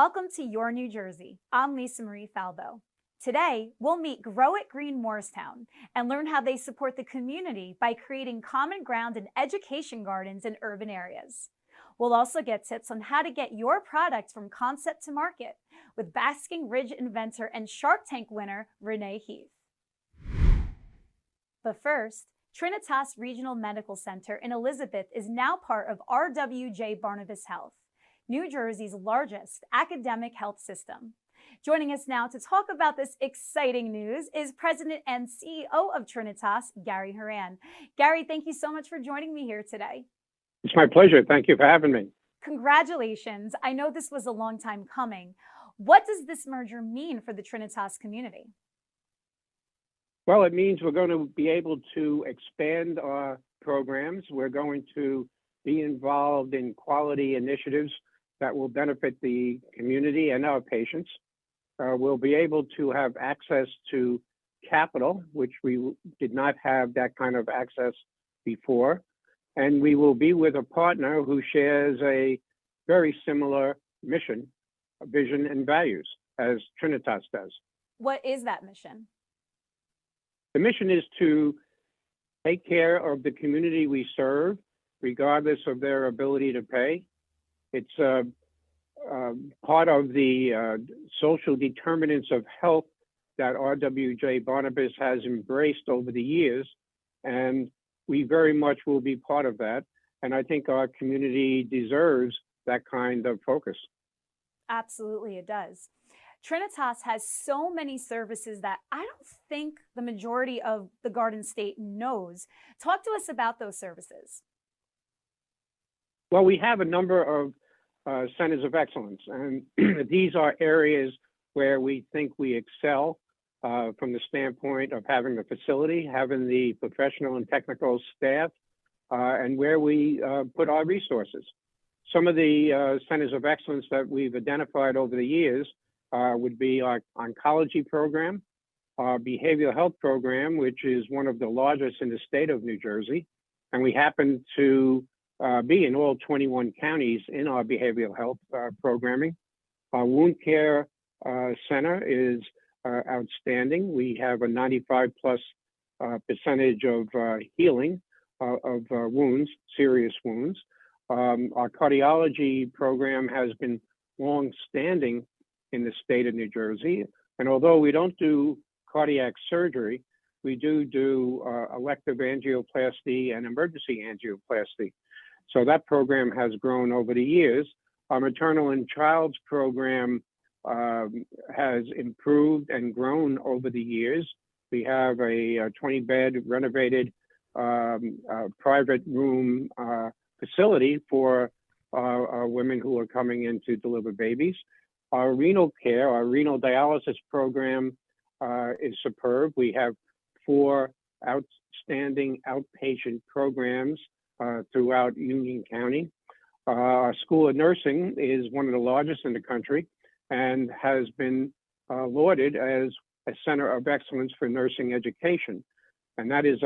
Welcome to Your New Jersey. I'm Lisa Marie Falbo. Today, we'll meet Grow It Green Morristown and learn how they support the community by creating common ground and education gardens in urban areas. We'll also get tips on how to get your product from concept to market with Basking Ridge inventor and Shark Tank winner, Renee Heath. But first, Trinitas Regional Medical Center in Elizabeth is now part of RWJBarnabas Health, New Jersey's largest academic health system. Joining us now to talk about this exciting news is President and CEO of Trinitas, Gary Horan. Gary, thank you so much for joining me here today. It's my pleasure. Thank you for having me. Congratulations. I know this was a long time coming. What does this merger mean for the Trinitas community? Well, it means we're going to be able to expand our programs. We're going to be involved in quality initiatives that will benefit the community and our patients. We'll be able to have access to capital, which we did not have that kind of access before. And we will be with a partner who shares a very similar mission, vision, and values as Trinitas does. What is that mission? The mission is to take care of the community we serve, regardless of their ability to pay. It's part of the social determinants of health that RWJBarnabas has embraced over the years, and we very much will be part of that. And I think our community deserves that kind of focus. Absolutely, it does. Trinitas has so many services that I don't think the majority of the Garden State knows. Talk to us about those services. Well, we have a number of centers of excellence, and these are areas where we think we excel from the standpoint of having the facility, having the professional and technical staff, and where we put our resources. Some of the centers of excellence that we've identified over the years would be our oncology program, our behavioral health program, which is one of the largest in the state of New Jersey, and we happen to be in all 21 counties in our behavioral health programming. Our wound care center is outstanding. We have a 95+ percentage of healing of wounds, serious wounds. Our cardiology program has been long-standing in the state of New Jersey, and although we don't do cardiac surgery, we do elective angioplasty and emergency angioplasty. So that program has grown over the years. Our maternal and child's program has improved and grown over the years. We have a 20-bed renovated private room facility for women who are coming in to deliver babies. Our renal care, our renal dialysis program is superb. We have 4 outstanding outpatient programs throughout Union County. Our School of Nursing is one of the largest in the country and has been lauded as a center of excellence for nursing education. And that is,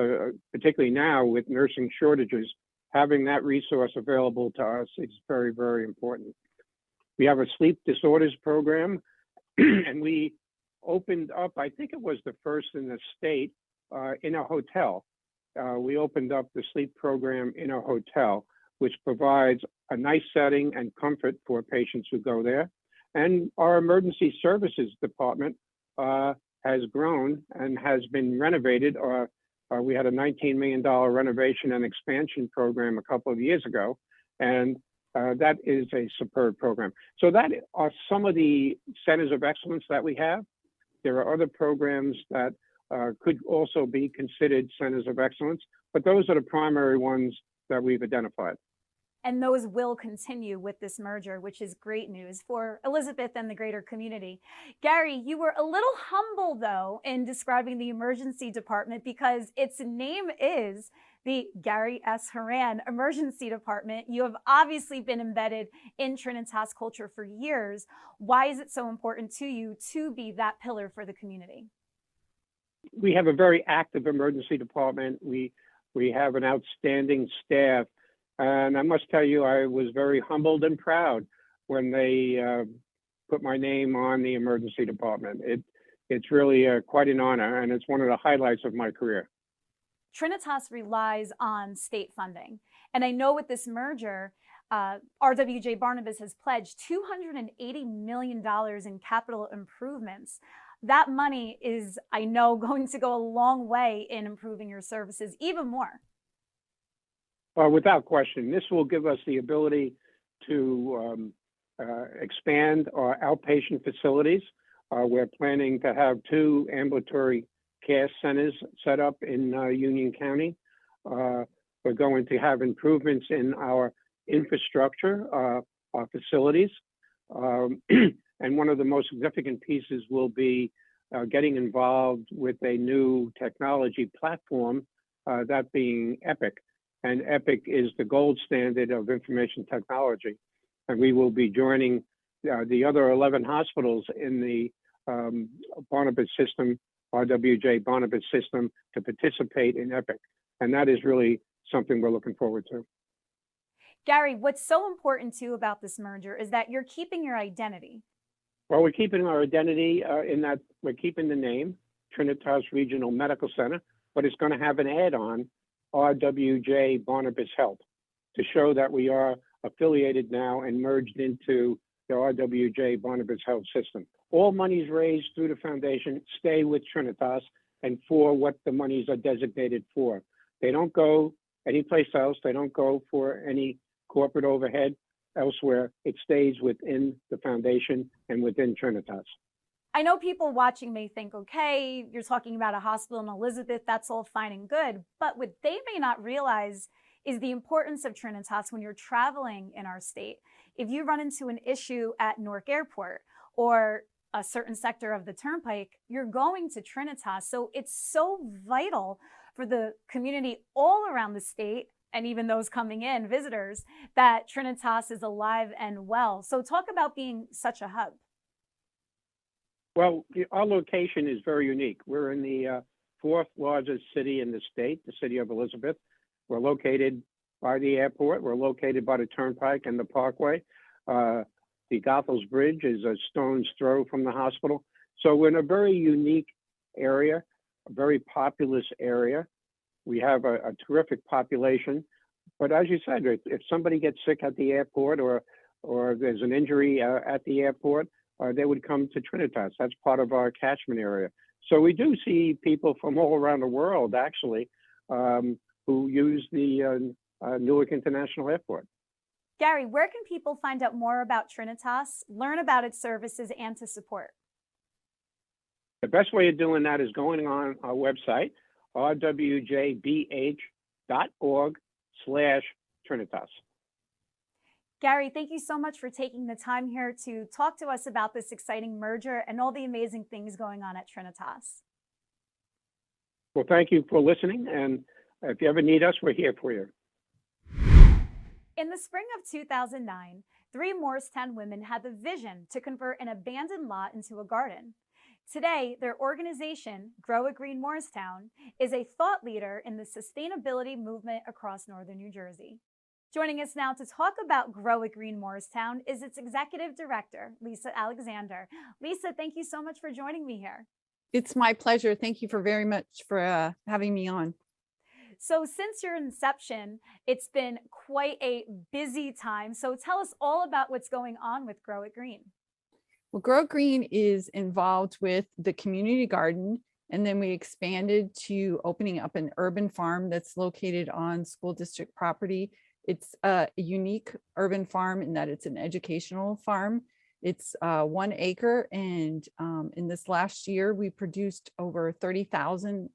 particularly now with nursing shortages, having that resource available to us is very, very important. We have a sleep disorders program, and we opened up, I think it was the first in the state, in a hotel. We opened up the sleep program in a hotel, which provides a nice setting and comfort for patients who go there. And our emergency services department has grown and has been renovated. We had a $19 million renovation and expansion program a couple of years ago, and that is a superb program. So that are some of the centers of excellence that we have. There are other programs that could also be considered centers of excellence, but those are the primary ones that we've identified. And those will continue with this merger, which is great news for Elizabeth and the greater community. Gary, you were a little humble, though, in describing the emergency department because its name is the Gary S. Horan Emergency Department. You have obviously been embedded in Trinitas culture for years. Why is it so important to you to be that pillar for the community? We have a very active emergency department. We have an outstanding staff. And I must tell you, I was very humbled and proud when they put my name on the emergency department. It's really quite an honor, and it's one of the highlights of my career. Trinitas relies on state funding. And I know with this merger, RWJBarnabas has pledged $280 million in capital improvements. That money is, I know, going to go a long way in improving your services even more. Without question, this will give us the ability to expand our outpatient facilities. We're planning to have 2 ambulatory care centers set up in Union County. We're going to have improvements in our infrastructure, our facilities. And one of the most significant pieces will be getting involved with a new technology platform, that being Epic. And Epic is the gold standard of information technology. And we will be joining the other 11 hospitals in the Barnabas system, RWJBarnabas system, to participate in Epic. And that is really something we're looking forward to. Gary, what's so important too about this merger is that you're keeping your identity. Well, we're keeping our identity in that we're keeping the name, Trinitas Regional Medical Center, but it's going to have an add-on, RWJBarnabas Health, to show that we are affiliated now and merged into the RWJBarnabas Health system. All monies raised through the foundation stay with Trinitas and for what the monies are designated for. They don't go anyplace else. They don't go for any corporate overhead elsewhere. It stays within the foundation and within Trinitas. I know people watching may think, okay, you're talking about a hospital in Elizabeth, that's all fine and good. But what they may not realize is the importance of Trinitas when you're traveling in our state. If you run into an issue at Newark Airport or a certain sector of the Turnpike, you're going to Trinitas. So it's so vital for the community all around the state, and even those coming in, visitors, that Trinitas is alive and well. So talk about being such a hub. Well, our location is very unique. We're in the 4th largest city in the state, the city of Elizabeth. We're located by the airport. We're located by the Turnpike and the Parkway. The Goethals Bridge is a stone's throw from the hospital. So we're in a very unique area, a very populous area. We have a terrific population. But as you said, if somebody gets sick at the airport or there's an injury at the airport, they would come to Trinitas. That's part of our catchment area. So we do see people from all around the world, actually, who use the Newark International Airport. Gary, where can people find out more about Trinitas, learn about its services, and to support? The best way of doing that is going on our website, rwjbh.org/Trinitas. Gary, thank you so much for taking the time here to talk to us about this exciting merger and all the amazing things going on at Trinitas. Well, thank you for listening. And if you ever need us, we're here for you. In the spring of 2009, 3 Morristown women had the vision to convert an abandoned lot into a garden. Today, their organization, Grow a Green Morristown, is a thought leader in the sustainability movement across northern New Jersey. Joining us now to talk about Grow a Green Morristown is its executive director, Lisa Alexander. Lisa, thank you so much for joining me here. It's my pleasure. Thank you very much for having me on. So since your inception, it's been quite a busy time. So tell us all about what's going on with Grow It Green. Well, Grow Green is involved with the community garden, and then we expanded to opening up an urban farm that's located on school district property. It's a unique urban farm in that it's an educational farm. It's 1 acre, and in this last year, we produced over 30,000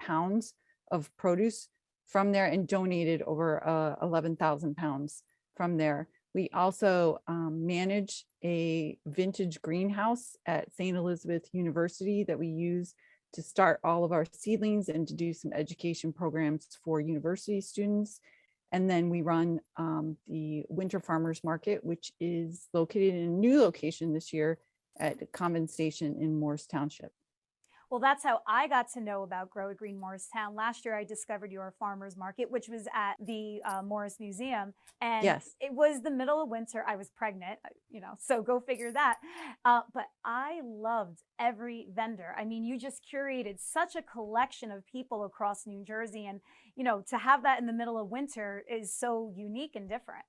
pounds of produce from there and donated over 11,000 pounds from there. We also manage a vintage greenhouse at St. Elizabeth University that we use to start all of our seedlings and to do some education programs for university students. And then we run the Winter Farmers Market, which is located in a new location this year at Common Station in Morris Township. Well, that's how I got to know about Grow It Green Morristown. Last year, I discovered your farmers market, which was at the Morris Museum. And Yes. it was the middle of winter. I was pregnant, so go figure that. But I loved every vendor. I mean, you just curated such a collection of people across New Jersey. And, to have that in the middle of winter is so unique and different.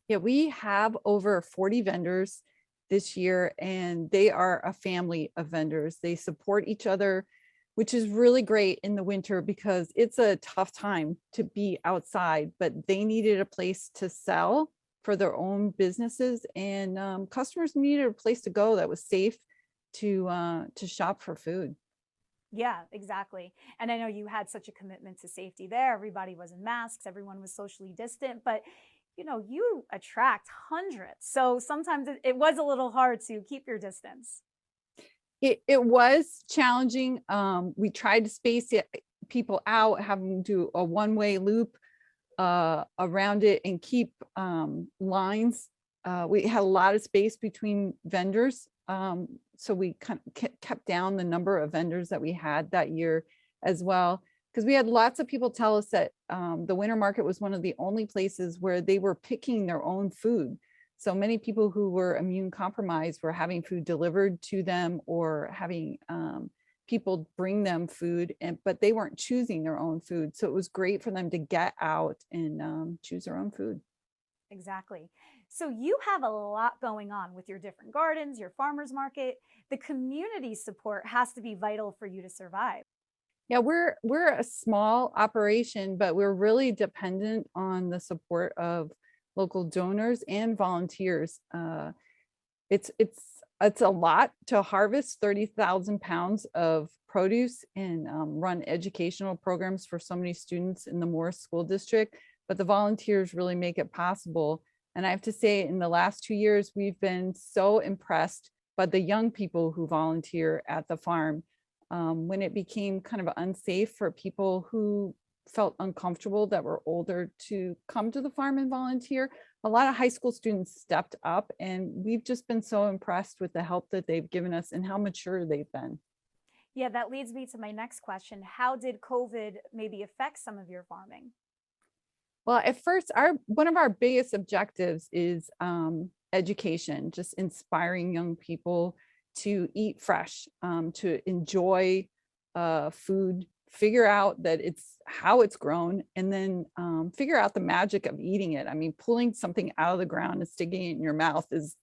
Yeah, we have over 40 vendors this year, and they are a family of vendors. They support each other, which is really great in the winter because it's a tough time to be outside, but they needed a place to sell for their own businesses, and customers needed a place to go that was safe to shop for food. Yeah, exactly. And I know you had such a commitment to safety there. Everybody was in masks, everyone was socially distant, but you attract hundreds. So sometimes it was a little hard to keep your distance. It was challenging. We tried to space people out, have them do a one-way loop around it and keep lines. We had a lot of space between vendors. So we kind of kept down the number of vendors that we had that year as well. Because we had lots of people tell us that the winter market was one of the only places where they were picking their own food. So many people who were immune compromised were having food delivered to them or having people bring them food, but they weren't choosing their own food. So it was great for them to get out and choose their own food. Exactly. So you have a lot going on with your different gardens, your farmers market. The community support has to be vital for you to survive. Yeah, we're a small operation, but we're really dependent on the support of local donors and volunteers. It's a lot to harvest 30,000 pounds of produce and run educational programs for so many students in the Morris School District, but the volunteers really make it possible. And I have to say, in the last 2 years, we've been so impressed by the young people who volunteer at the farm. When it became kind of unsafe for people who felt uncomfortable that were older to come to the farm and volunteer, a lot of high school students stepped up, and we've just been so impressed with the help that they've given us and how mature they've been. Yeah, that leads me to my next question. How did COVID maybe affect some of your farming? Well, at first, one of our biggest objectives is education, just inspiring young people to eat fresh, to enjoy food, figure out that it's how it's grown, and then figure out the magic of eating it. I mean, pulling something out of the ground and sticking it in your mouth is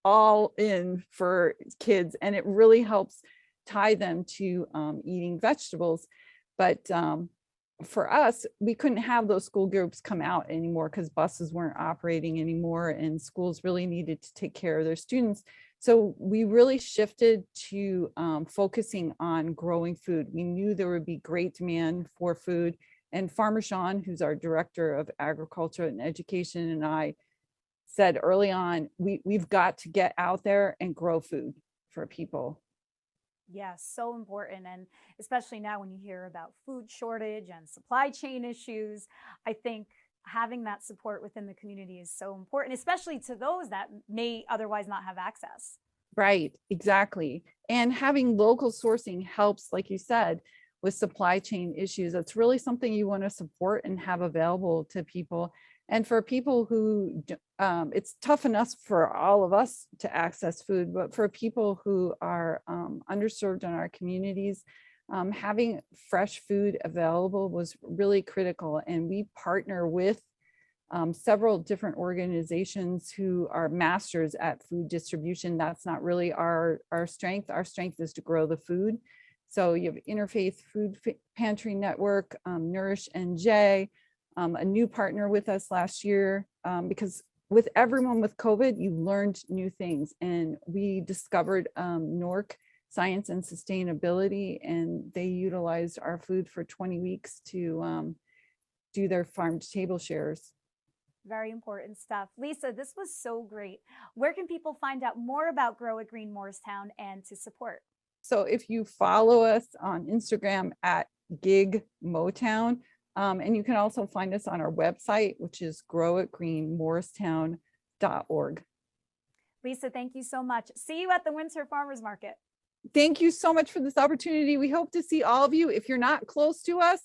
all in for kids, and it really helps tie them to eating vegetables. But for us, we couldn't have those school groups come out anymore because buses weren't operating anymore and schools really needed to take care of their students. So we really shifted to focusing on growing food. We knew there would be great demand for food. And Farmer Sean, who's our Director of Agriculture and Education, and I said early on, we've got to get out there and grow food for people. Yes, so important. And especially now when you hear about food shortage and supply chain issues, I think having that support within the community is so important, especially to those that may otherwise not have access. Right, exactly. And having local sourcing helps, like you said, with supply chain issues. That's really something you want to support and have available to people. And for people who, it's tough enough for all of us to access food, but for people who are underserved in our communities, having fresh food available was really critical. And we partner with several different organizations who are masters at food distribution. That's not really our strength. Our strength is to grow the food. So you have Interfaith Food Pantry Network, Nourish NJ, a new partner with us last year, because with everyone with COVID, you learned new things. And we discovered NORC, Science and Sustainability, and they utilized our food for 20 weeks to do their farm to table shares. Very important stuff. Lisa, this was so great. Where can people find out more about Grow It Green Morristown and to support? So if you follow us on Instagram at Gig Motown, and you can also find us on our website, which is growitgreenmorristown.org. Lisa, thank you so much. See you at the Winter Farmers Market. Thank you so much for this opportunity. We hope to see all of you. If you're not close to us,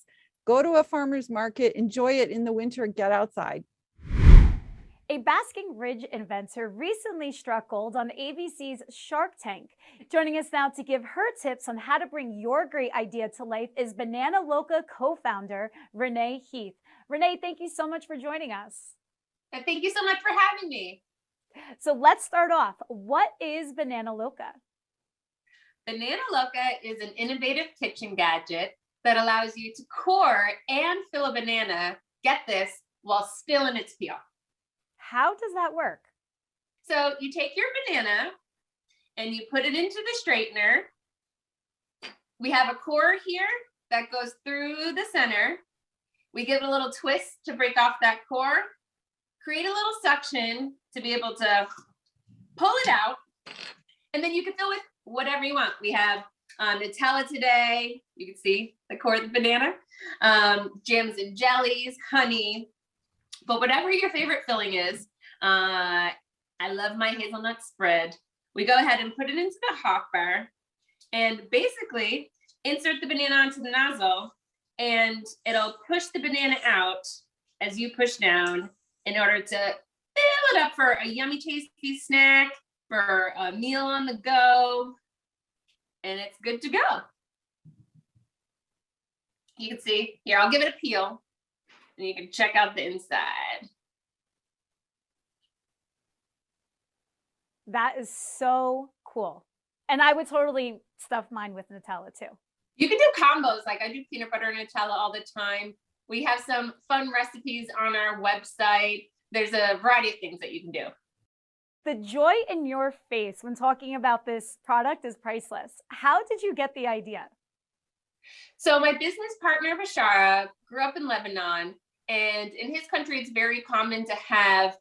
go to a farmer's market, enjoy it in the winter, get outside. A Basking Ridge inventor recently struck gold on ABC's Shark Tank. Joining us now to give her tips on how to bring your great idea to life is Banana Loca co-founder Renee Heath. Renee, thank you so much for joining us. And thank you so much for having me. So let's start off. What is Banana Loca? Banana Loca is an innovative kitchen gadget that allows you to core and fill a banana, get this, while still in its peel. How does that work? So you take your banana and you put it into the straightener. We have a core here that goes through the center. We give it a little twist to break off that core, create a little suction to be able to pull it out, and then you can fill with whatever you want. We have Nutella today. You can see the core of the banana, jams and jellies, honey, but whatever your favorite filling is. I love my hazelnut spread. We go ahead and put it into the hopper and basically insert the banana onto the nozzle, and it'll push the banana out as you push down in order to fill it up for a yummy, tasty snack, for a meal on the go, and it's good to go. You can see here, I'll give it a peel and you can check out the inside. That is so cool. And I would totally stuff mine with Nutella too. You can do combos, like I do peanut butter and Nutella all the time. We have some fun recipes on our website. There's a variety of things that you can do. The joy in your face when talking about this product is priceless. How did you get the idea? So my business partner, Bashara, grew up in Lebanon, and in his country, it's very common to have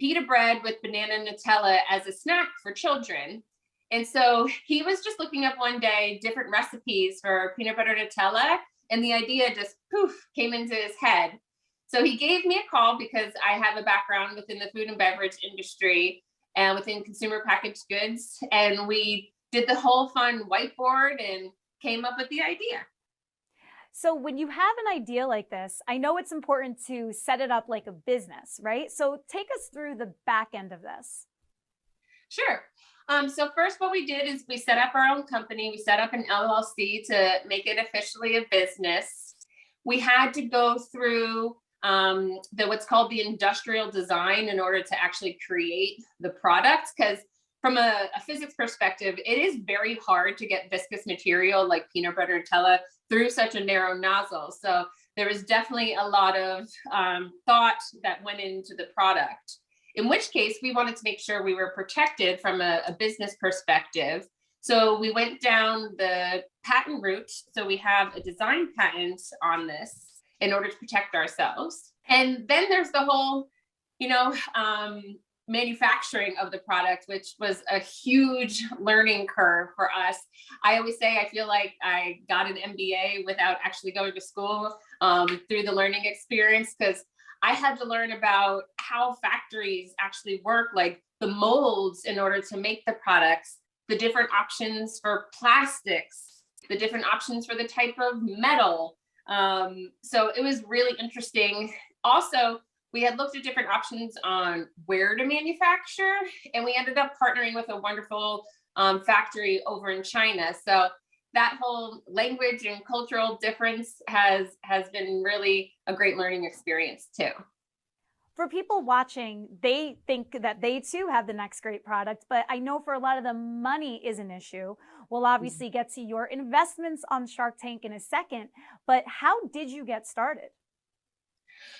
pita bread with banana and Nutella as a snack for children. And so he was just looking up one day different recipes for peanut butter Nutella, and the idea just poof came into his head. So he gave me a call because I have a background within the food and beverage industry and within consumer packaged goods. And we did the whole fun whiteboard and came up with the idea. So when you have an idea like this, I know it's important to set it up like a business, right? So take us through the back end of this. Sure. So first what we did is we set up our own company. We set up an LLC to make it officially a business. We had to go through what's called the industrial design in order to actually create the product, because from a physics perspective, it is very hard to get viscous material like peanut butter Nutella through such a narrow nozzle. So there was definitely a lot of thought that went into the product, in which case we wanted to make sure we were protected from a business perspective. So we went down the patent route. So we have a design patent on this in order to protect ourselves. And then there's the whole, manufacturing of the product, which was a huge learning curve for us. I always say I feel like I got an MBA without actually going to school through the learning experience, because I had to learn about how factories actually work, like the molds in order to make the products, the different options for plastics, the different options for the type of metal. So it was really interesting. Also, we had looked at different options on where to manufacture, and we ended up partnering with a wonderful factory over in China. So that whole language and cultural difference has been really a great learning experience too. For people watching, they think that they too have the next great product, but I know for a lot of them, money is an issue. We'll obviously get to your investments on Shark Tank in a second, but how did you get started?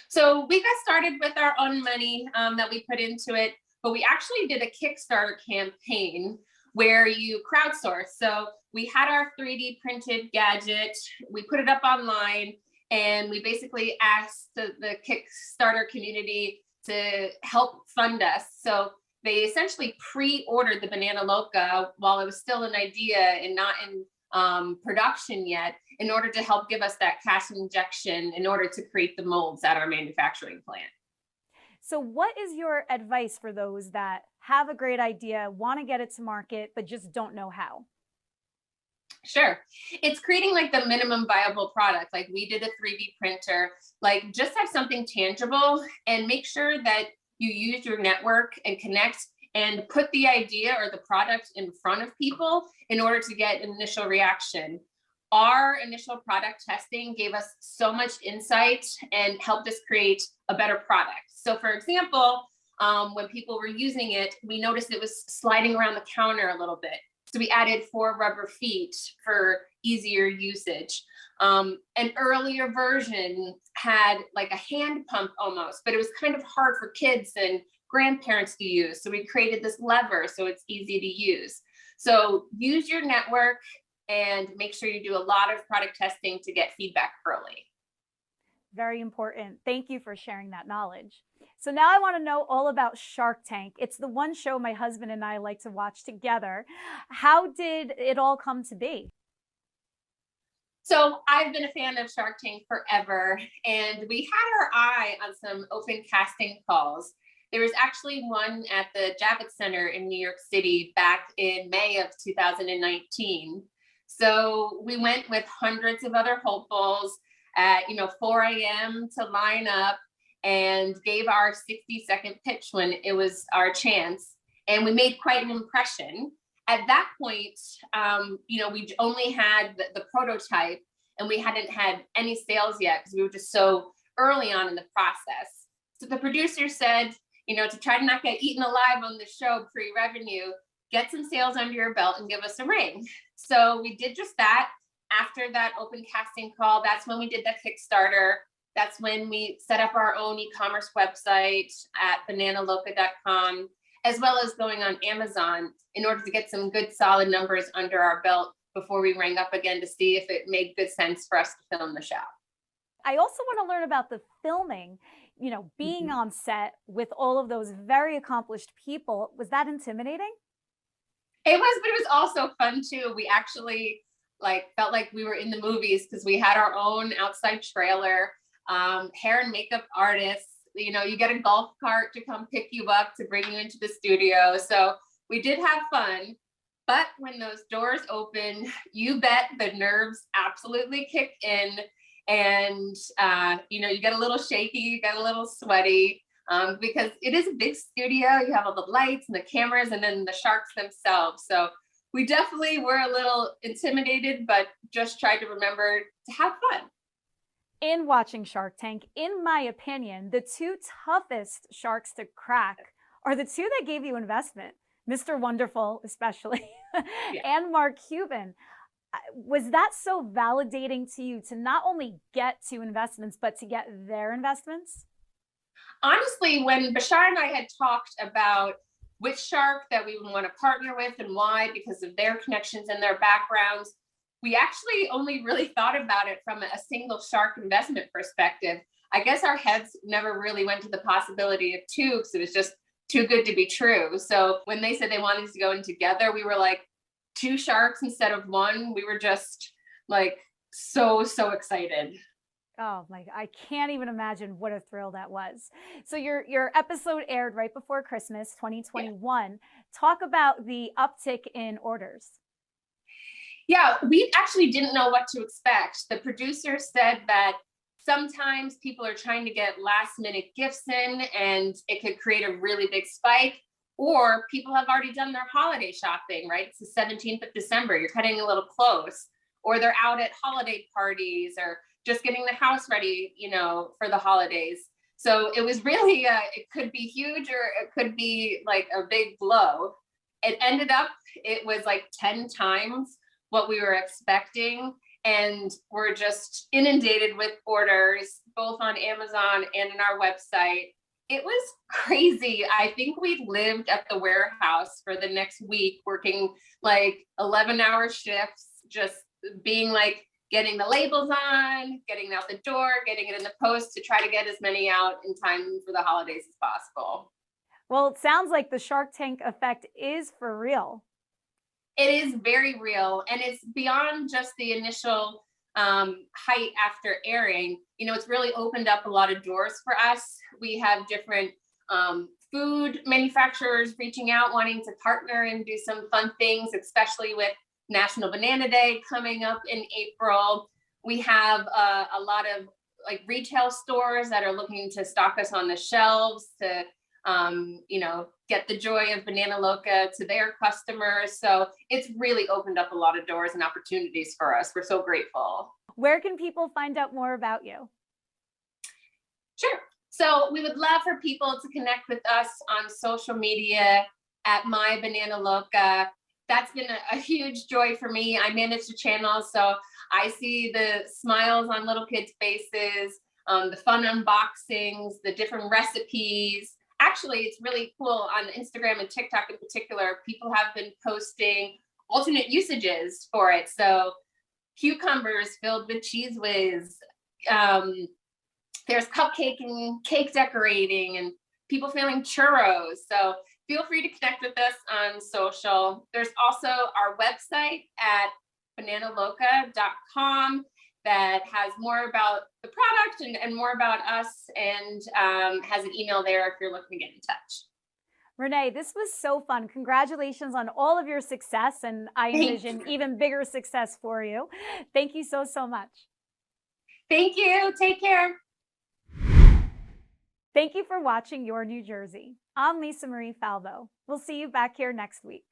So we got started with our own money that we put into it, but we actually did a Kickstarter campaign where you crowdsource. So we had our 3D printed gadget, we put it up online, and we basically asked the Kickstarter community to help fund us. So they essentially pre-ordered the Banana Loca while it was still an idea and not in production yet, in order to help give us that cash injection in order to create the molds at our manufacturing plant. So what is your advice for those that have a great idea, want to get it to market, but just don't know how? Sure. It's creating like the minimum viable product. Like we did a 3D printer, like just have something tangible and make sure that you use your network and connect and put the idea or the product in front of people in order to get an initial reaction. Our initial product testing gave us so much insight and helped us create a better product. So for example, when people were using it, we noticed it was sliding around the counter a little bit. So we added 4 rubber feet for easier usage. An earlier version had like a hand pump almost, but it was kind of hard for kids and grandparents to use. So we created this lever so it's easy to use. So use your network and make sure you do a lot of product testing to get feedback early. Very important. Thank you for sharing that knowledge. So now I want to know all about Shark Tank. It's the one show my husband and I like to watch together. How did it all come to be? So I've been a fan of Shark Tank forever, and we had our eye on some open casting calls. There was actually one at the Javits Center in New York City back in May of 2019. So we went with hundreds of other hopefuls at 4 a.m. to line up and gave our 60-second pitch when it was our chance. And we made quite an impression. At that point, we only had the prototype and we hadn't had any sales yet because we were just so early on in the process. So the producer said, to try to not get eaten alive on the show pre-revenue, get some sales under your belt and give us a ring. So we did just that. After that open casting call, that's when we did the Kickstarter. That's when we set up our own e-commerce website at bananaloca.com, as well as going on Amazon in order to get some good solid numbers under our belt before we rang up again to see if it made good sense for us to film the show. I also want to learn about the filming, being on set with all of those very accomplished people. Was that intimidating? It was, but it was also fun too. We actually felt like we were in the movies because we had our own outside trailer, hair and makeup artists. You get a golf cart to come pick you up to bring you into the studio. So we did have fun, but when those doors open, you bet the nerves absolutely kick in, and you get a little shaky, you get a little sweaty, because it is a big studio. You have all the lights and the cameras and then the sharks themselves. So we definitely were a little intimidated, but just tried to remember to have fun. In watching Shark Tank, in my opinion, the 2 toughest sharks to crack are the 2 that gave you investment, Mr. Wonderful especially, Yeah. and Mark Cuban. Was that so validating to you to not only get 2 investments, but to get their investments? Honestly, when Bashar and I had talked about which shark that we would want to partner with and why, because of their connections and their backgrounds, we actually only really thought about it from a single shark investment perspective. I guess our heads never really went to the possibility of 2 because it was just too good to be true. So when they said they wanted us to go in together, we were like 2 sharks instead of 1. We were just so excited. Oh my, I can't even imagine what a thrill that was. So your episode aired right before Christmas 2021. Yeah. Talk about the uptick in orders. Yeah, we actually didn't know what to expect. The producer said that sometimes people are trying to get last minute gifts in and it could create a really big spike, or people have already done their holiday shopping, right? It's the 17th of December, you're cutting a little close, or they're out at holiday parties or just getting the house ready, for the holidays. So it was really, it could be huge or it could be like a big blow. It ended up, it was like 10 times what we were expecting. And we're just inundated with orders, both on Amazon and in our website. It was crazy. I think we lived at the warehouse for the next week, working 11-hour shifts, just being getting the labels on, getting out the door, getting it in the post to try to get as many out in time for the holidays as possible. Well, it sounds like the Shark Tank effect is for real. It is very real, and it's beyond just the initial height after airing. It's really opened up a lot of doors for us. We have different food manufacturers reaching out, wanting to partner and do some fun things, especially with National Banana Day coming up in April. We have a lot of like retail stores that are looking to stock us on the shelves to, get the joy of Banana Loca to their customers. So it's really opened up a lot of doors and opportunities for us. We're so grateful. Where can people find out more about you? Sure. So we would love for people to connect with us on social media at My Banana Loca. That's been a huge joy for me. I manage the channel, so I see the smiles on little kids' faces, the fun unboxings, the different recipes. Actually, it's really cool on Instagram and TikTok in particular. People have been posting alternate usages for it. So cucumbers filled with Cheese Whiz. There's cupcake and cake decorating and people feeling churros. So feel free to connect with us on social. There's also our website at bananaloca.com that has more about the product and more about us, and has an email there if you're looking to get in touch. Renee, this was so fun. Congratulations on all of your success, and I envision even bigger success for you. Thank you so, so much. Thank you. Take care. Thank you for watching Your New Jersey. I'm Lisa Marie Falbo. We'll see you back here next week.